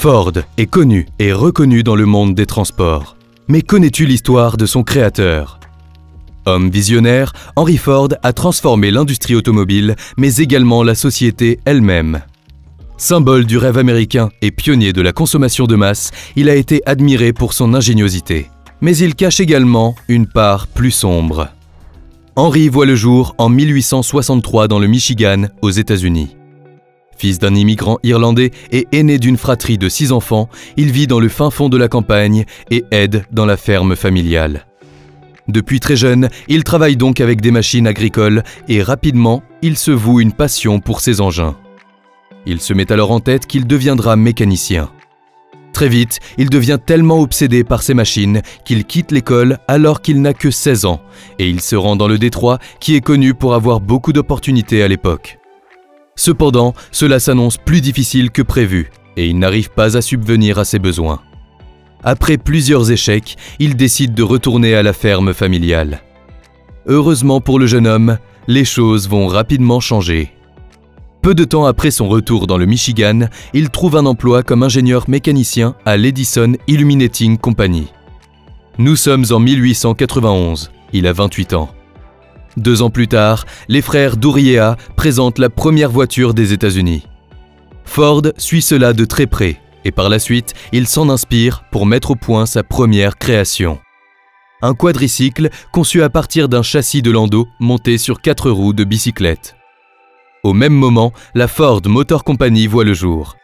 Ford est connu et reconnu dans le monde des transports. Mais connais-tu l'histoire de son créateur? Homme visionnaire, Henry Ford a transformé l'industrie automobile, mais également la société elle-même. Symbole du rêve américain et pionnier de la consommation de masse, il a été admiré pour son ingéniosité. Mais il cache également une part plus sombre. Henry voit le jour en 1863 dans le Michigan, aux États-Unis. Fils d'un immigrant irlandais et aîné d'une fratrie de 6 enfants, il vit dans le fin fond de la campagne et aide dans la ferme familiale. Depuis très jeune, il travaille donc avec des machines agricoles et rapidement, il se voue une passion pour ces engins. Il se met alors en tête qu'il deviendra mécanicien. Très vite, il devient tellement obsédé par ces machines qu'il quitte l'école alors qu'il n'a que 16 ans et il se rend dans le Détroit qui est connu pour avoir beaucoup d'opportunités à l'époque. Cependant, cela s'annonce plus difficile que prévu et il n'arrive pas à subvenir à ses besoins. Après plusieurs échecs, il décide de retourner à la ferme familiale. Heureusement pour le jeune homme, les choses vont rapidement changer. Peu de temps après son retour dans le Michigan, il trouve un emploi comme ingénieur mécanicien à l'Edison Illuminating Company. Nous sommes en 1891, il a 28 ans. 2 ans plus tard, les frères Douriéa présentent la première voiture des États-Unis. Ford suit cela de très près et par la suite, il s'en inspire pour mettre au point sa première création. Un quadricycle conçu à partir d'un châssis de landau monté sur 4 roues de bicyclette. Au même moment, la Ford Motor Company voit le jour.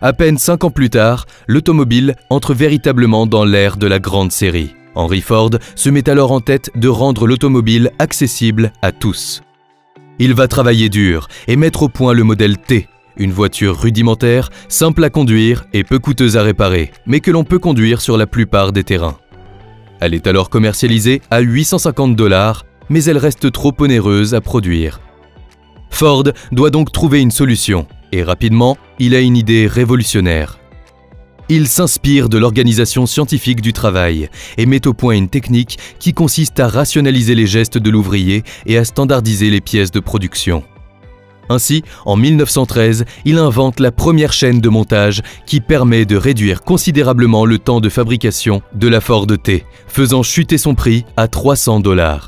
À peine 5 ans plus tard, l'automobile entre véritablement dans l'ère de la grande série. Henry Ford se met alors en tête de rendre l'automobile accessible à tous. Il va travailler dur et mettre au point le modèle T, une voiture rudimentaire, simple à conduire et peu coûteuse à réparer, mais que l'on peut conduire sur la plupart des terrains. Elle est alors commercialisée à 850 $, mais elle reste trop onéreuse à produire. Ford doit donc trouver une solution, et rapidement, il a une idée révolutionnaire. Il s'inspire de l'organisation scientifique du travail et met au point une technique qui consiste à rationaliser les gestes de l'ouvrier et à standardiser les pièces de production. Ainsi, en 1913, il invente la première chaîne de montage qui permet de réduire considérablement le temps de fabrication de la Ford T, faisant chuter son prix à 300 $.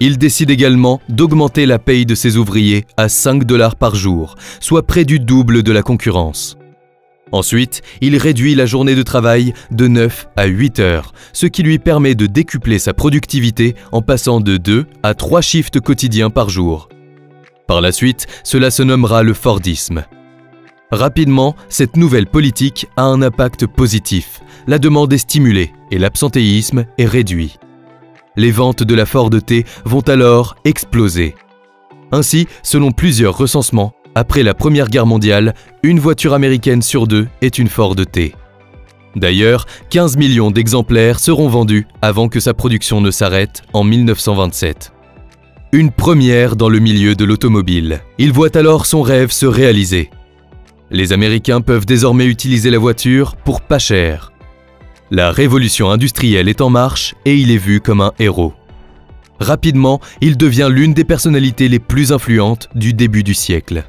Il décide également d'augmenter la paye de ses ouvriers à 5 $ par jour, soit près du double de la concurrence. Ensuite, il réduit la journée de travail de 9 à 8 heures, ce qui lui permet de décupler sa productivité en passant de 2 à 3 shifts quotidiens par jour. Par la suite, cela se nommera le Fordisme. Rapidement, cette nouvelle politique a un impact positif. La demande est stimulée et l'absentéisme est réduit. Les ventes de la Ford T vont alors exploser. Ainsi, selon plusieurs recensements, après la Première Guerre mondiale, une voiture américaine sur 2 est une Ford T. D'ailleurs, 15 millions d'exemplaires seront vendus avant que sa production ne s'arrête en 1927. Une première dans le milieu de l'automobile. Il voit alors son rêve se réaliser. Les Américains peuvent désormais utiliser la voiture pour pas cher. La révolution industrielle est en marche et il est vu comme un héros. Rapidement, il devient l'une des personnalités les plus influentes du début du siècle.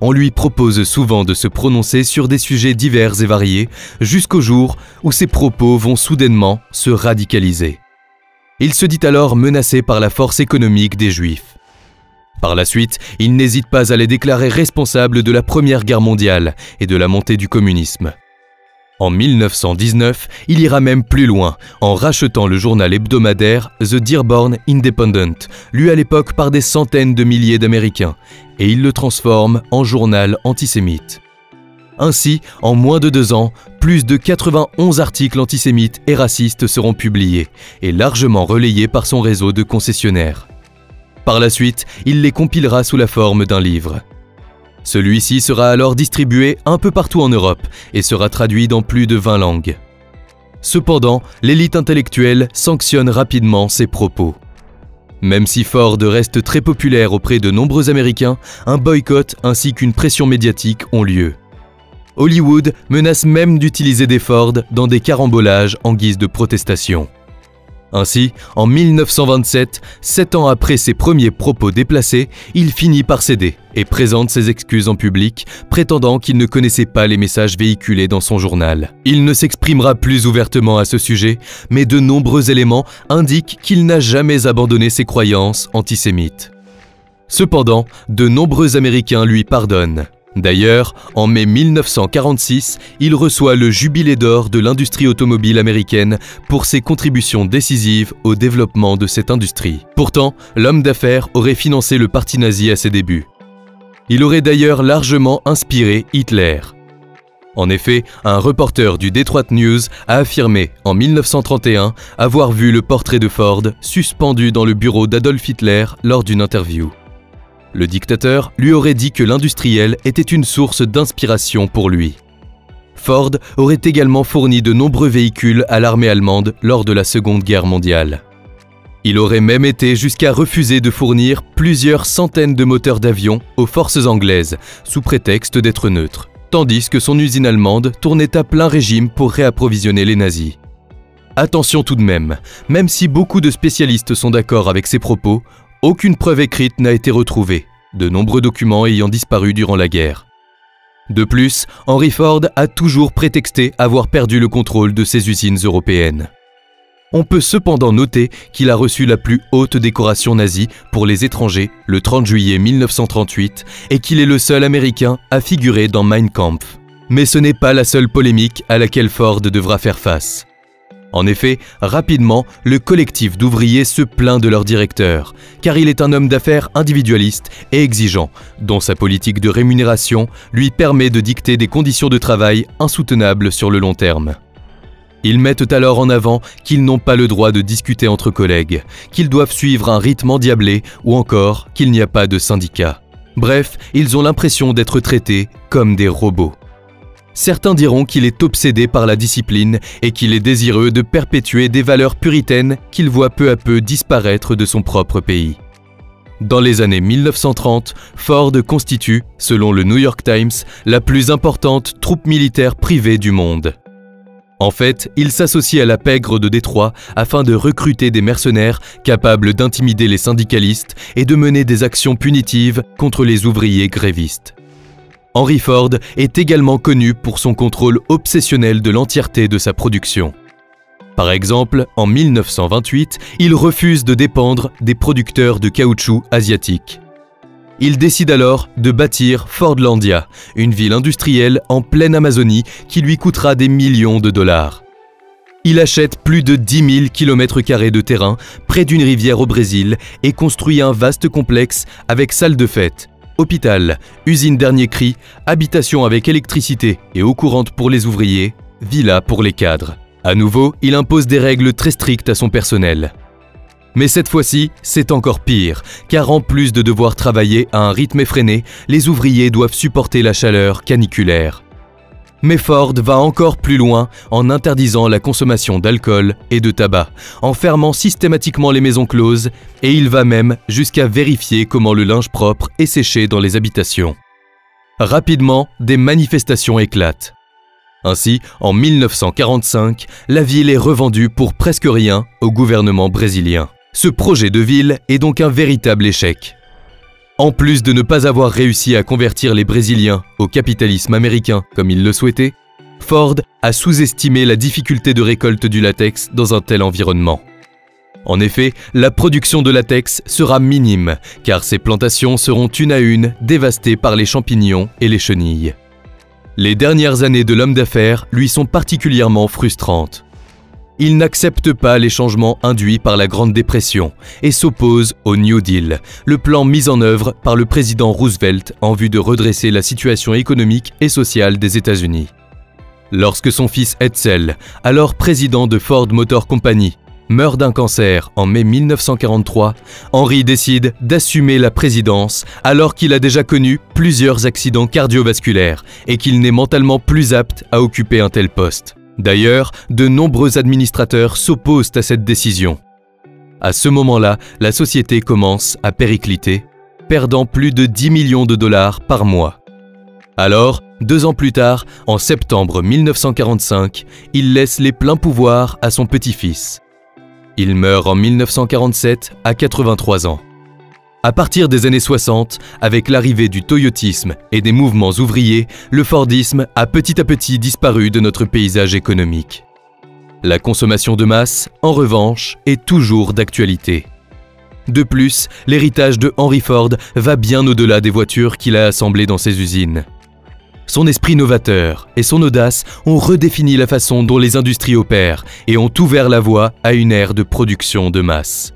On lui propose souvent de se prononcer sur des sujets divers et variés, jusqu'au jour où ses propos vont soudainement se radicaliser. Il se dit alors menacé par la force économique des Juifs. Par la suite, il n'hésite pas à les déclarer responsables de la Première Guerre mondiale et de la montée du communisme. En 1919, il ira même plus loin, en rachetant le journal hebdomadaire The Dearborn Independent, lu à l'époque par des centaines de milliers d'Américains, et il le transforme en journal antisémite. Ainsi, en moins de 2 ans, plus de 91 articles antisémites et racistes seront publiés, et largement relayés par son réseau de concessionnaires. Par la suite, il les compilera sous la forme d'un livre. Celui-ci sera alors distribué un peu partout en Europe et sera traduit dans plus de 20 langues. Cependant, l'élite intellectuelle sanctionne rapidement ses propos. Même si Ford reste très populaire auprès de nombreux Américains, un boycott ainsi qu'une pression médiatique ont lieu. Hollywood menace même d'utiliser des Ford dans des carambolages en guise de protestation. Ainsi, en 1927, 7 ans après ses premiers propos déplacés, il finit par céder et présente ses excuses en public, prétendant qu'il ne connaissait pas les messages véhiculés dans son journal. Il ne s'exprimera plus ouvertement à ce sujet, mais de nombreux éléments indiquent qu'il n'a jamais abandonné ses croyances antisémites. Cependant, de nombreux Américains lui pardonnent. D'ailleurs, en mai 1946, il reçoit le Jubilé d'or de l'industrie automobile américaine pour ses contributions décisives au développement de cette industrie. Pourtant, l'homme d'affaires aurait financé le parti nazi à ses débuts. Il aurait d'ailleurs largement inspiré Hitler. En effet, un reporter du Detroit News a affirmé en 1931 avoir vu le portrait de Ford suspendu dans le bureau d'Adolf Hitler lors d'une interview. Le dictateur lui aurait dit que l'industriel était une source d'inspiration pour lui. Ford aurait également fourni de nombreux véhicules à l'armée allemande lors de la Seconde Guerre mondiale. Il aurait même été jusqu'à refuser de fournir plusieurs centaines de moteurs d'avion aux forces anglaises, sous prétexte d'être neutre, tandis que son usine allemande tournait à plein régime pour réapprovisionner les nazis. Attention tout de même si beaucoup de spécialistes sont d'accord avec ces propos, aucune preuve écrite n'a été retrouvée, de nombreux documents ayant disparu durant la guerre. De plus, Henry Ford a toujours prétexté avoir perdu le contrôle de ses usines européennes. On peut cependant noter qu'il a reçu la plus haute décoration nazie pour les étrangers le 30 juillet 1938 et qu'il est le seul Américain à figurer dans Mein Kampf. Mais ce n'est pas la seule polémique à laquelle Ford devra faire face. En effet, rapidement, le collectif d'ouvriers se plaint de leur directeur, car il est un homme d'affaires individualiste et exigeant, dont sa politique de rémunération lui permet de dicter des conditions de travail insoutenables sur le long terme. Ils mettent alors en avant qu'ils n'ont pas le droit de discuter entre collègues, qu'ils doivent suivre un rythme endiablé ou encore qu'il n'y a pas de syndicat. Bref, ils ont l'impression d'être traités comme des robots. Certains diront qu'il est obsédé par la discipline et qu'il est désireux de perpétuer des valeurs puritaines qu'il voit peu à peu disparaître de son propre pays. Dans les années 1930, Ford constitue, selon le New York Times, la plus importante troupe militaire privée du monde. En fait, il s'associe à la pègre de Détroit afin de recruter des mercenaires capables d'intimider les syndicalistes et de mener des actions punitives contre les ouvriers grévistes. Henry Ford est également connu pour son contrôle obsessionnel de l'entièreté de sa production. Par exemple, en 1928, il refuse de dépendre des producteurs de caoutchouc asiatiques. Il décide alors de bâtir Fordlandia, une ville industrielle en pleine Amazonie qui lui coûtera des millions de dollars. Il achète plus de 10 000 km² de terrain près d'une rivière au Brésil et construit un vaste complexe avec salle de fête, hôpital, usine dernier cri, habitation avec électricité et eau courante pour les ouvriers, villa pour les cadres. À nouveau, il impose des règles très strictes à son personnel. Mais cette fois-ci, c'est encore pire, car en plus de devoir travailler à un rythme effréné, les ouvriers doivent supporter la chaleur caniculaire. Mais Ford va encore plus loin en interdisant la consommation d'alcool et de tabac, en fermant systématiquement les maisons closes, et il va même jusqu'à vérifier comment le linge propre est séché dans les habitations. Rapidement, des manifestations éclatent. Ainsi, en 1945, la ville est revendue pour presque rien au gouvernement brésilien. Ce projet de ville est donc un véritable échec. En plus de ne pas avoir réussi à convertir les Brésiliens au capitalisme américain comme ils le souhaitaient, Ford a sous-estimé la difficulté de récolte du latex dans un tel environnement. En effet, la production de latex sera minime, car ces plantations seront une à une dévastées par les champignons et les chenilles. Les dernières années de l'homme d'affaires lui sont particulièrement frustrantes. Il n'accepte pas les changements induits par la Grande Dépression et s'oppose au New Deal, le plan mis en œuvre par le président Roosevelt en vue de redresser la situation économique et sociale des États-Unis. Lorsque son fils Edsel, alors président de Ford Motor Company, meurt d'un cancer en mai 1943, Henry décide d'assumer la présidence alors qu'il a déjà connu plusieurs accidents cardiovasculaires et qu'il n'est mentalement plus apte à occuper un tel poste. D'ailleurs, de nombreux administrateurs s'opposent à cette décision. À ce moment-là, la société commence à péricliter, perdant plus de 10 millions de dollars par mois. Alors, 2 ans plus tard, en septembre 1945, il laisse les pleins pouvoirs à son petit-fils. Il meurt en 1947 à 83 ans. À partir des années 60, avec l'arrivée du toyotisme et des mouvements ouvriers, le fordisme a petit à petit disparu de notre paysage économique. La consommation de masse, en revanche, est toujours d'actualité. De plus, l'héritage de Henry Ford va bien au-delà des voitures qu'il a assemblées dans ses usines. Son esprit novateur et son audace ont redéfini la façon dont les industries opèrent et ont ouvert la voie à une ère de production de masse.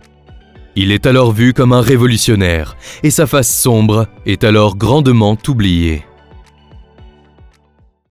Il est alors vu comme un révolutionnaire et sa face sombre est alors grandement oubliée.